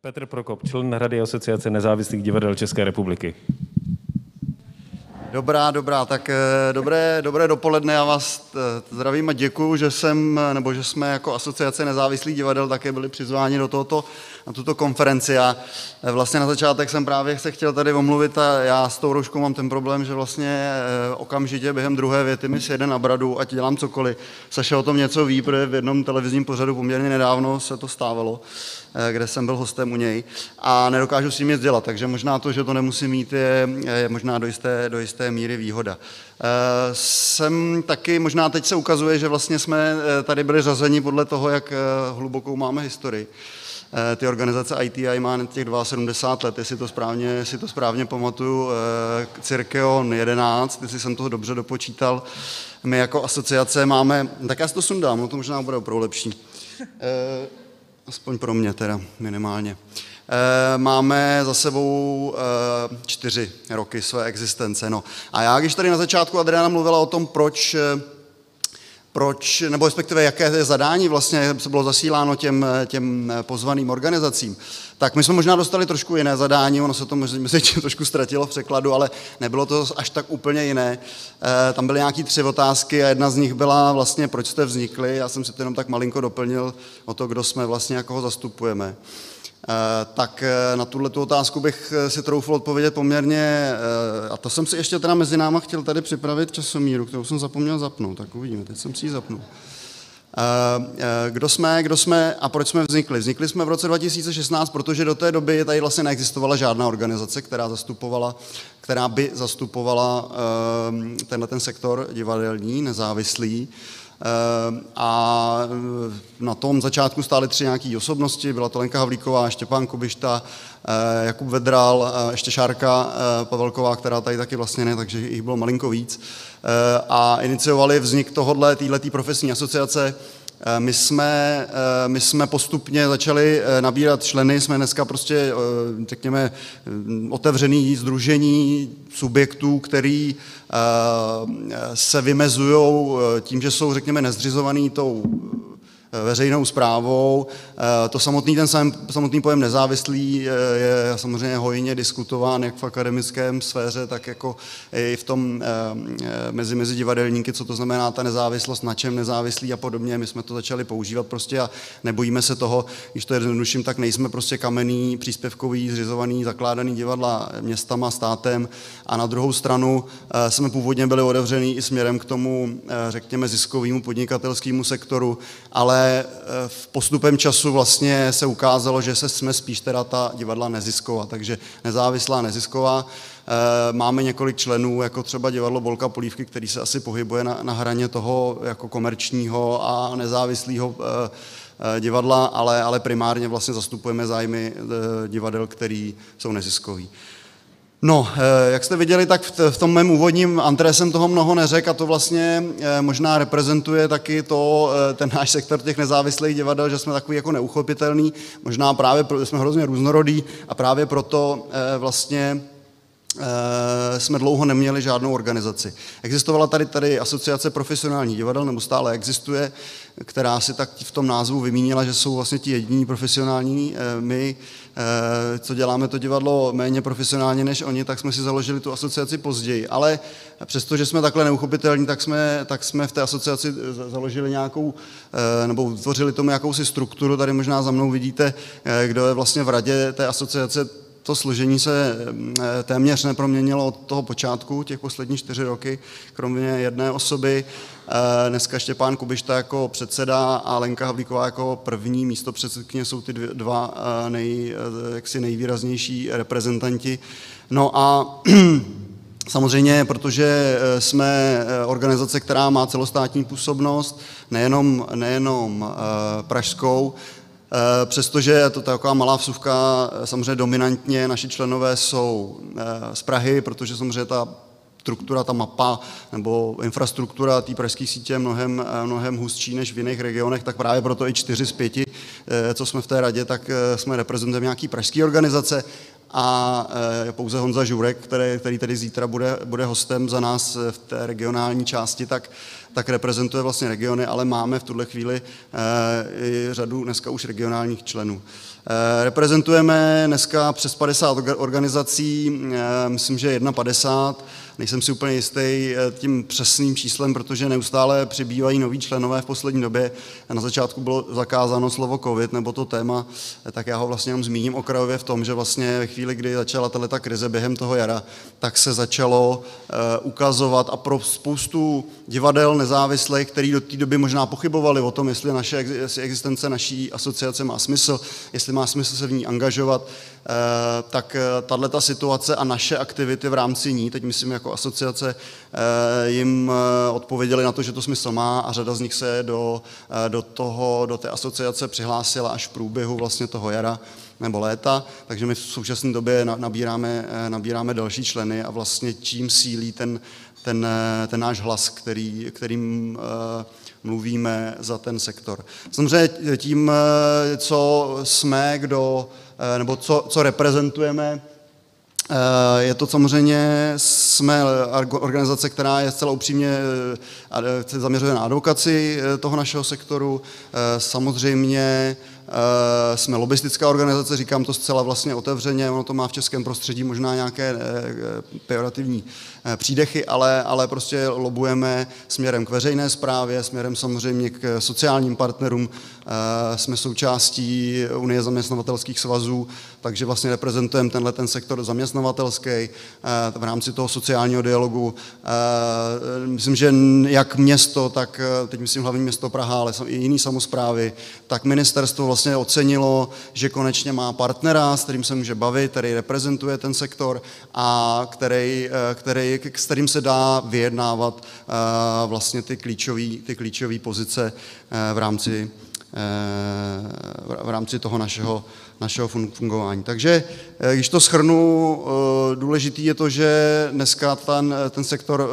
Petr Prokop, člen Rady Asociace nezávislých divadel České republiky. Dobrá, tak dobré dopoledne, já vás zdravím a děkuju, že jsme jako Asociace nezávislých divadel také byli přizváni na tuto konferenci. A vlastně na začátek jsem právě se chtěl tady omluvit a já s tou rouškou mám ten problém, že vlastně okamžitě během druhé věty mi sjede na bradu, ať dělám cokoliv. Saša o tom něco ví, protože v jednom televizním pořadu poměrně nedávno se to stávalo, kde jsem byl hostem u něj a nedokážu s tím nic dělat, takže možná to, že to nemusím mít, je možná do jisté míry výhoda. Jsem taky, možná teď se ukazuje, že vlastně jsme tady byli řazeni podle toho, jak hlubokou máme historii. Ty organizace ITI má těch 72 let, jestli to správně pamatuju, Cirkeon 11, jestli jsem toho dobře dopočítal. My jako asociace máme, tak já si to sundám, no to možná bude opravdu lepší. Aspoň pro mě teda, minimálně. Máme za sebou 4 roky své existence. No. A já, když tady na začátku Adriana mluvila o tom, proč, nebo respektive jaké je zadání vlastně se bylo zasíláno těm pozvaným organizacím, tak my jsme možná dostali trošku jiné zadání, ono se to mezi tím trošku ztratilo v překladu, ale nebylo to až tak úplně jiné. Tam byly nějaké 3 otázky a jedna z nich byla vlastně, proč jste vznikli, já jsem si to jenom tak malinko doplnil o to, kdo jsme vlastně, jak ho zastupujeme. Tak na tuhletu otázku bych si troufl odpovědět poměrně, a to jsem si ještě teda mezi náma chtěl tady připravit časomíru, kterou jsem zapomněl zapnout, tak uvidíme, teď jsem si ji zapnul. Kdo jsme a proč jsme vznikli? Vznikli jsme v roce 2016, protože do té doby tady vlastně neexistovala žádná organizace, která by zastupovala ten sektor divadelní, nezávislý. A na tom začátku stály 3 nějaké osobnosti, byla to Lenka Havlíková, Štěpán Kubišta, Jakub Vedral, ještě Šárka Pavelková, která tady taky vlastně ne, takže jich bylo malinko víc. A iniciovali vznik téhletý profesní asociace. My jsme postupně začali nabírat členy, jsme dneska prostě, řekněme, otevřený sdružení subjektů, který se vymezují tím, že jsou, řekněme, nezřizovaný tou veřejnou správou. Ten samotný pojem nezávislý je samozřejmě hojně diskutován jak v akademickém sféře, tak jako i v tom mezi divadelníky, co to znamená ta nezávislost, na čem nezávislí a podobně. My jsme to začali používat prostě a nebojíme se toho, když to jednoduším, tak nejsme prostě kamenný, příspěvkový, zřizovaný, zakládaný divadla městama, státem a na druhou stranu jsme původně byli otevřený i směrem k tomu, řekněme, ziskovému podnikatelskému sektoru, ale v postupem času vlastně se ukázalo, že jsme spíš teda ta divadla nezisková, takže nezávislá nezisková. Máme několik členů, jako třeba divadlo Bolka Polívky, který se asi pohybuje na hraně toho jako komerčního a nezávislého divadla, ale primárně vlastně zastupujeme zájmy divadel, který jsou neziskový. No, jak jste viděli, tak v tom mém úvodním antré jsem toho mnoho neřekl a to vlastně možná reprezentuje taky ten náš sektor těch nezávislých divadel, že jsme takový jako neuchopitelný, možná právě jsme hrozně různorodí a právě proto vlastně jsme dlouho neměli žádnou organizaci. Existovala tady asociace profesionálních divadel, nebo stále existuje, která si tak v tom názvu vymínila, že jsou vlastně ti jediní profesionální. My, co děláme to divadlo méně profesionálně než oni, tak jsme si založili tu asociaci později. Ale přestože jsme takhle neuchopitelní, tak jsme v té asociaci založili nějakou, nebo vytvořili tomu jakousi strukturu. Tady možná za mnou vidíte, kdo je vlastně v radě té asociace. To složení se téměř neproměnilo od toho počátku, těch posledních 4 roky, kromě jedné osoby. Dneska Štěpán Kubišta jako předseda a Lenka Havlíková jako první místopředsedkyně jsou ty 2 nejvýraznější reprezentanti. No a samozřejmě, protože jsme organizace, která má celostátní působnost, nejenom pražskou, přestože je to taková malá vsuvka, samozřejmě dominantně naši členové jsou z Prahy, protože samozřejmě ta struktura, ta mapa nebo infrastruktura té pražské sítě je mnohem hustší než v jiných regionech, tak právě proto i 4 z 5, co jsme v té radě, tak jsme reprezentujeme nějaký pražský organizace a pouze Honza Žurek, který tedy zítra bude hostem za nás v té regionální části, tak reprezentuje vlastně regiony, ale máme v tuhle chvíli i řadu dneska už regionálních členů. Reprezentujeme dneska přes 50 organizací, myslím, že 51, nejsem si úplně jistý tím přesným číslem, protože neustále přibývají noví členové v poslední době. Na začátku bylo zakázáno slovo covid nebo to téma, tak já ho vlastně jenom zmíním okrajově v tom, že vlastně ve chvíli, kdy začala tato krize během toho jara, tak se začalo ukazovat a pro spoustu divadel nezávislých, který do té doby možná pochybovali o tom, jestli existence naší asociace má smysl, jestli má smysl se v ní angažovat, tak tato situace a naše aktivity v rámci ní, teď myslím jako asociace, jim odpověděli na to, že to smysl má a řada z nich se do té asociace přihlásila až v průběhu vlastně toho jara nebo léta, takže my v současné době nabíráme další členy a vlastně čím sílí ten náš hlas, kterým mluvíme za ten sektor. Samozřejmě tím, co jsme, nebo co reprezentujeme, je to samozřejmě, jsme organizace, která je zcela upřímně zaměřuje na advokaci toho našeho sektoru. Samozřejmě jsme lobbystická organizace, říkám to zcela vlastně otevřeně, ono to má v českém prostředí možná nějaké pejorativní přídechy, ale prostě lobujeme směrem k veřejné správě, směrem samozřejmě k sociálním partnerům, jsme součástí Unie zaměstnavatelských svazů, takže vlastně reprezentujeme ten sektor zaměstnavatelský v rámci toho sociálního dialogu. Myslím, že jak město, tak teď myslím hlavní město Praha, ale i jiné samosprávy, tak ministerstvo vlastně ocenilo, že konečně má partnera, s kterým se může bavit, který reprezentuje ten sektor a s kterým se dá vyjednávat vlastně ty klíčové pozice v rámci toho našeho fungování. Takže když to shrnu, důležitý je to, že dneska ten sektor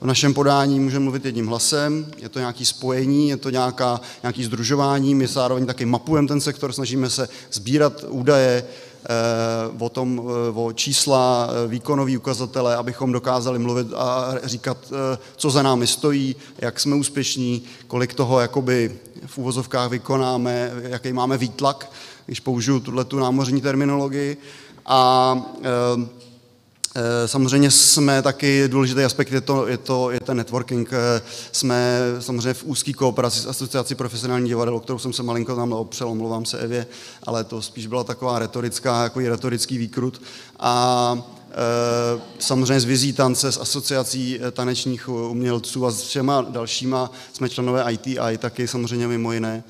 v našem podání může mluvit jedním hlasem, je to nějaké spojení, je to nějaké sdružování, my zároveň taky mapujeme ten sektor, snažíme se sbírat údaje o čísla, výkonový ukazatele, abychom dokázali mluvit a říkat, co za námi stojí, jak jsme úspěšní, kolik toho jakoby v úvozovkách vykonáme, jaký máme výtlak, když použiju tu námořní terminologii. A samozřejmě jsme taky, důležitý aspekt je ten networking. Jsme samozřejmě v úzké kooperaci s Asociací profesionálních divadel, o kterou jsem se malinko tam opřel, omlouvám se Evě, ale to spíš byla taková retorický výkrut. A samozřejmě z Vizítance, s Asociací tanečních umělců a s všema dalšíma jsme členové ITI, taky samozřejmě mimo jiné.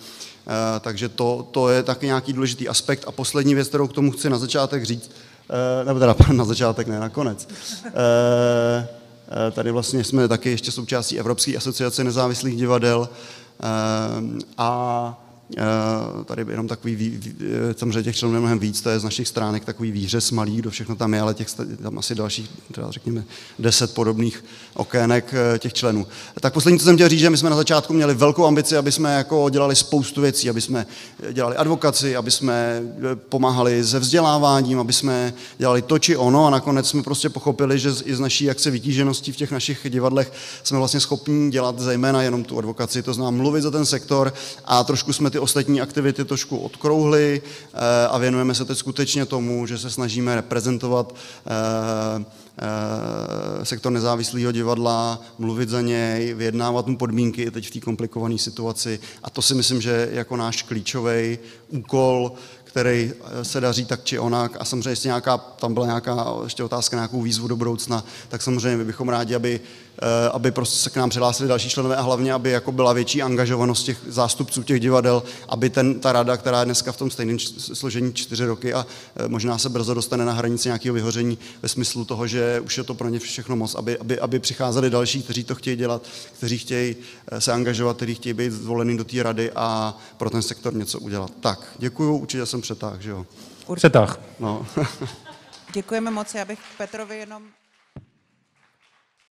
Takže to je taky nějaký důležitý aspekt. A poslední věc, kterou k tomu chci na začátek říct, nebo teda na začátek, ne, nakonec. Tady vlastně jsme taky ještě součástí Evropské asociace nezávislých divadel a tady jenom takový, samozřejmě těch členů je mnohem víc, to je z našich stránek takový výřez malý, kdo všechno tam je, ale tam asi dalších, třeba řekněme 10 podobných okének těch členů. Tak poslední, co jsem chtěl říct, že my jsme na začátku měli velkou ambici, aby jsme jako dělali spoustu věcí, aby jsme dělali advokaci, aby jsme pomáhali se vzděláváním, aby jsme dělali to či ono a nakonec jsme prostě pochopili, že i z naší jaksi vytížeností v těch našich divadlech jsme vlastně schopni dělat zejména jenom tu advokaci, to znamená mluvit za ten sektor a trošku jsme ty ostatní aktivity trošku odkrouhli a věnujeme se teď skutečně tomu, že se snažíme reprezentovat sektor nezávislého divadla, mluvit za něj, vyjednávat mu podmínky i teď v té komplikované situaci. A to si myslím, že je jako náš klíčový úkol, který se daří tak či onak. A samozřejmě, jestli tam byla nějaká ještě otázka na nějakou výzvu do budoucna, tak samozřejmě my bychom rádi, aby prostě se k nám přihlásili další členové a hlavně, aby jako byla větší angažovanost těch zástupců těch divadel, aby ta rada, která je dneska v tom stejném složení 4 roky a možná se brzo dostane na hranici nějakého vyhoření ve smyslu toho, že už je to pro ně všechno moc, aby přicházeli další, kteří to chtějí dělat, kteří chtějí se angažovat, kteří chtějí být zvolení do té rady a pro ten sektor něco udělat. Tak, děkuju, určitě jsem přetáhl, že jo? Přetáhl. No. Děkujeme moc, já bych Petrovi jenom